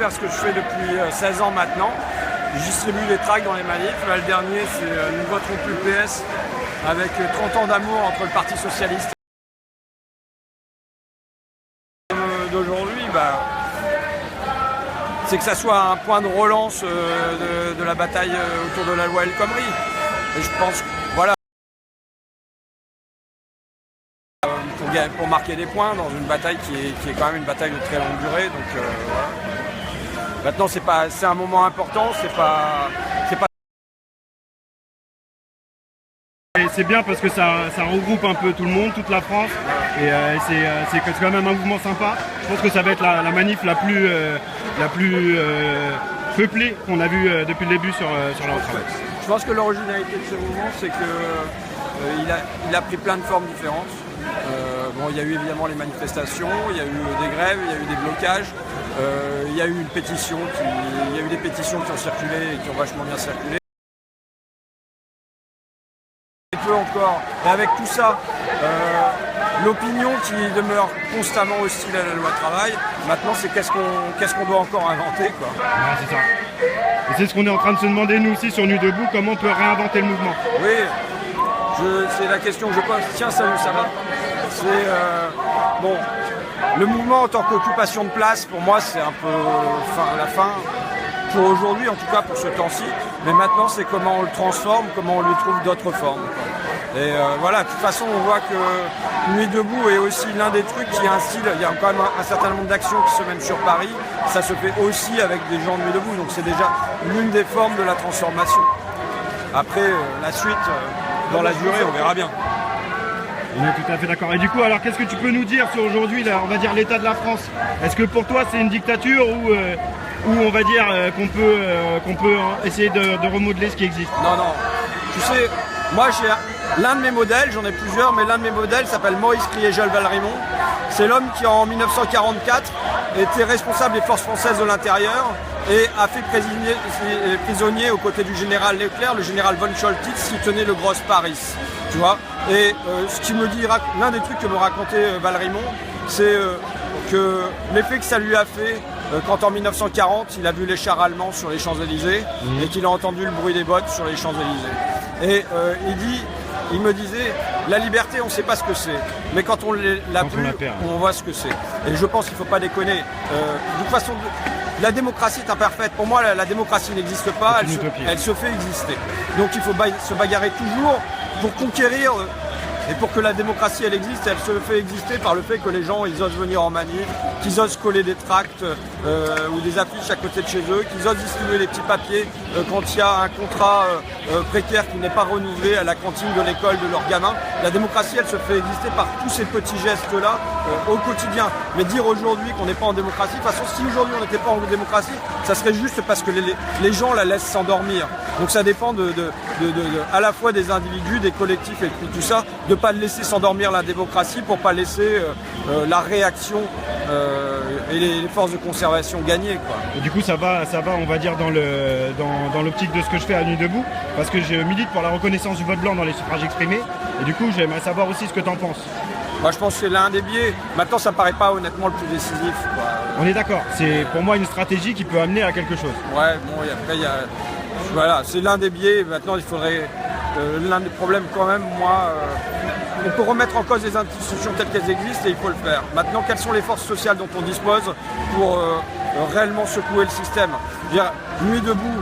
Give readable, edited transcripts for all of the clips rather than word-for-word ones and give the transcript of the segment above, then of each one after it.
faire ce que je fais depuis 16 ans maintenant. Je distribue les tracts dans les manifs. Là, le dernier, c'est Nous voterons plus PS, avec 30 ans d'amour entre le Parti Socialiste d'aujourd'hui. C'est que ça soit un point de relance de la bataille autour de la loi El Khomri. Et je pense, voilà, pour marquer des points dans une bataille qui est quand même une bataille de très longue durée. Donc voilà. Maintenant, c'est un moment important, c'est pas. Et c'est bien parce que ça regroupe un peu tout le monde, toute la France, et c'est quand même un mouvement sympa. Je pense que ça va être la manif la plus peuplée qu'on a vue depuis le début sur la retraite. Je pense que l'originalité de ce mouvement, c'est qu'il a pris plein de formes différentes. Il y a eu évidemment les manifestations, il y a eu des grèves, il y a eu des blocages, il y a eu une pétition, il y a eu des pétitions qui ont circulé et qui ont vachement bien circulé. Peu encore, et avec tout ça, l'opinion qui demeure constamment hostile à la loi travail, maintenant c'est qu'est-ce qu'on doit encore inventer, quoi. Ouais, c'est ça. Et c'est ce qu'on est en train de se demander nous aussi sur Nuit debout, comment on peut réinventer le mouvement. Oui, c'est la question que je pose. Tiens, salut, ça va. Le mouvement en tant qu'occupation de place, pour moi, c'est un peu la fin. Pour aujourd'hui, en tout cas pour ce temps-ci. Mais maintenant, c'est comment on le transforme, comment on lui trouve d'autres formes, quoi. Et voilà, de toute façon, on voit que Nuit debout est aussi l'un des trucs qui instille. Il y a quand même un certain nombre d'actions qui se mènent sur Paris. Ça se fait aussi avec des gens de Nuit debout. Donc c'est déjà l'une des formes de la transformation. Après, la suite, dans la durée, on verra bien. On est tout à fait d'accord. Et du coup, alors qu'est-ce que tu peux nous dire sur aujourd'hui, on va dire l'état de la France? Est-ce que pour toi c'est une dictature ou on va dire qu'on peut essayer de remodeler ce qui existe? Non. Tu sais, moi j'ai l'un de mes modèles, j'en ai plusieurs, mais l'un de mes modèles s'appelle Maurice Kriégel-Valrimont. C'est l'homme qui en 1944 était responsable des forces françaises de l'intérieur et a fait prisonnier aux côtés du général Leclerc, le général von Choltitz, qui tenait le Grosse Paris. Tu vois. Et l'un des trucs que me racontait Valrimont, c'est que l'effet que ça lui a fait quand en 1940 il a vu les chars allemands sur les Champs-Élysées et qu'il a entendu le bruit des bottes sur les Champs-Élysées. Et il me disait, la liberté on ne sait pas ce que c'est, mais quand on l'a plus, on voit ce que c'est. Et je pense qu'il ne faut pas déconner. De toute façon, la démocratie est imparfaite. Pour moi, la démocratie n'existe pas, elle se fait exister. Donc il faut se bagarrer toujours pour conquérir, et pour que la démocratie elle existe, elle se fait exister par le fait que les gens ils osent venir en manif, qu'ils osent coller des tracts ou des affiches à côté de chez eux, qu'ils osent distribuer les petits papiers quand il y a un contrat précaire qui n'est pas renouvelé à la cantine de l'école de leurs gamins. La démocratie elle se fait exister par tous ces petits gestes là au quotidien. Mais dire aujourd'hui qu'on n'est pas en démocratie, de toute façon si aujourd'hui on n'était pas en démocratie, ça serait juste parce que les gens la laissent s'endormir. Donc ça dépend à la fois des individus, des collectifs et puis tout ça, de ne pas laisser s'endormir la démocratie pour ne pas laisser la réaction et les forces de conservation gagner, quoi. Et du coup ça va on va dire dans l'optique de ce que je fais à Nuit debout, parce que je milite pour la reconnaissance du vote blanc dans les suffrages exprimés, et du coup j'aimerais savoir aussi ce que tu en penses. Moi je pense que c'est l'un des biais. Maintenant ça me paraît pas honnêtement le plus décisif, quoi. On est d'accord, c'est pour moi une stratégie qui peut amener à quelque chose. Ouais, bon, après voilà, c'est l'un des biais. Maintenant il faudrait l'un des problèmes quand même, on peut remettre en cause les institutions telles qu'elles existent et il faut le faire. Maintenant, quelles sont les forces sociales dont on dispose pour réellement secouer le système? Nuit debout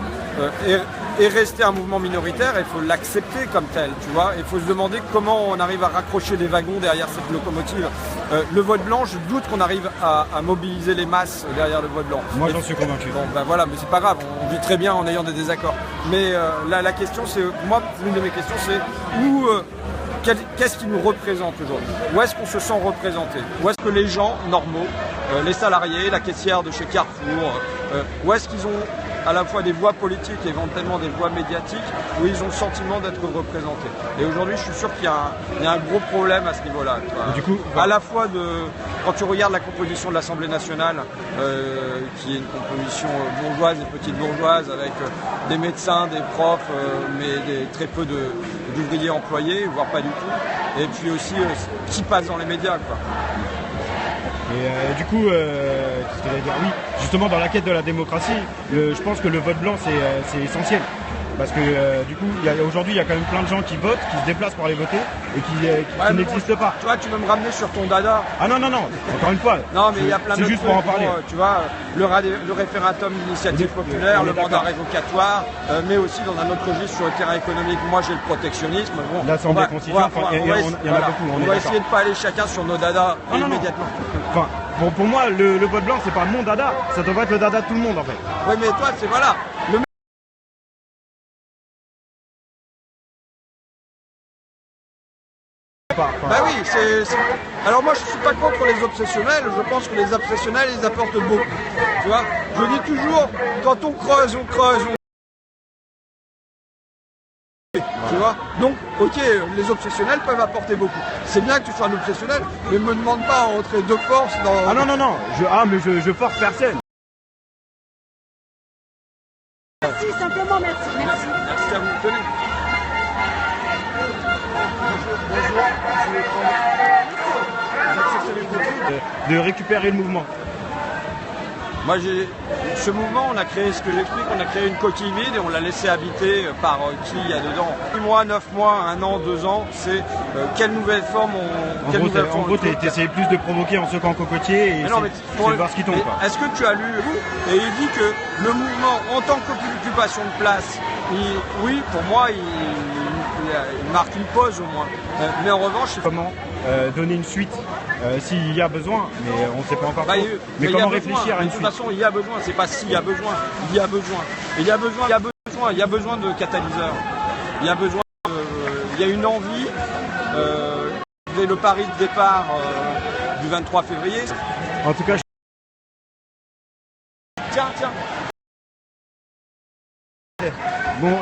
est resté un mouvement minoritaire et il faut l'accepter comme tel, tu vois. Il faut se demander comment on arrive à raccrocher les wagons derrière cette locomotive. Le vote blanc, je doute qu'on arrive à mobiliser les masses derrière le vote blanc. Moi, j'en suis convaincu. Bon, voilà, mais c'est pas grave, on vit très bien en ayant des désaccords. Mais la question, c'est, moi, l'une de mes questions, c'est qu'est-ce qui nous représente aujourd'hui? Où est-ce qu'on se sent représenté? Où est-ce que les gens normaux, les salariés, la caissière de chez Carrefour, où est-ce qu'ils ont à la fois des voix politiques et éventuellement des voix médiatiques où ils ont le sentiment d'être représentés? Et aujourd'hui, je suis sûr qu'il y a un gros problème à ce niveau-là. Du coup, à la fois quand tu regardes la composition de l'Assemblée nationale, qui est une composition bourgeoise et petite bourgeoise, avec des médecins, des profs, mais très peu d'ouvriers employés, voire pas du tout. Et puis aussi, qui passe dans les médias, quoi. Et du coup, qu'est-ce que j'allais dire? Oui, justement, dans la quête de la démocratie, je pense que le vote blanc, c'est essentiel. Parce que du coup, aujourd'hui, il y a quand même plein de gens qui votent, qui se déplacent pour aller voter et qui n'existent pas. Tu vois, tu veux me ramener sur ton dada. Ah non, encore une fois. Non, mais il y a plein de C'est juste pour en parler. Tu vois, le référencum d'initiative populaire, le mandat révocatoire, mais aussi dans un autre registre sur le terrain économique. Moi, j'ai le protectionnisme. Bon, l'Assemblée constituante, il y en a beaucoup. On va essayer de ne pas aller chacun sur nos dadas immédiatement. Enfin, pour moi, le vote blanc, c'est pas mon dada. Ça devrait être le dada de tout le monde, en fait. Oui, mais toi, c'est voilà. Bah oui, alors moi je suis pas contre les obsessionnels, je pense que les obsessionnels ils apportent beaucoup. Tu vois, je dis toujours, quand on creuse, tu vois, donc ok, les obsessionnels peuvent apporter beaucoup. C'est bien que tu sois un obsessionnel, mais me demande pas à entrer de force dans... Ah non, je force personne. Merci, simplement merci. Merci à vous, tenez. De récupérer le mouvement. Moi, ce mouvement, on a créé ce que j'explique, on a créé une coquille vide et on l'a laissé habiter par qui il y a dedans. 6 mois, 9 mois, 1 an, 2 ans, c'est quelle nouvelle forme En gros, t'essayes plus de provoquer en secouant cocotier et c'est de voir ce qui tombe. Est-ce que tu as lu, et il dit que le mouvement, en tant qu'occupation de place, oui, pour moi, il marque une pause au moins. Mais en revanche, c'est comment donner une suite s'il y a besoin, mais on ne sait pas encore. Mais comment réfléchir à une suite? De toute façon, il y a besoin, c'est pas s'il y a besoin, il y a besoin. Et il y a besoin de catalyseurs. Il y a une envie, dès le pari de départ du 23 février. En tout cas, Tiens. bon.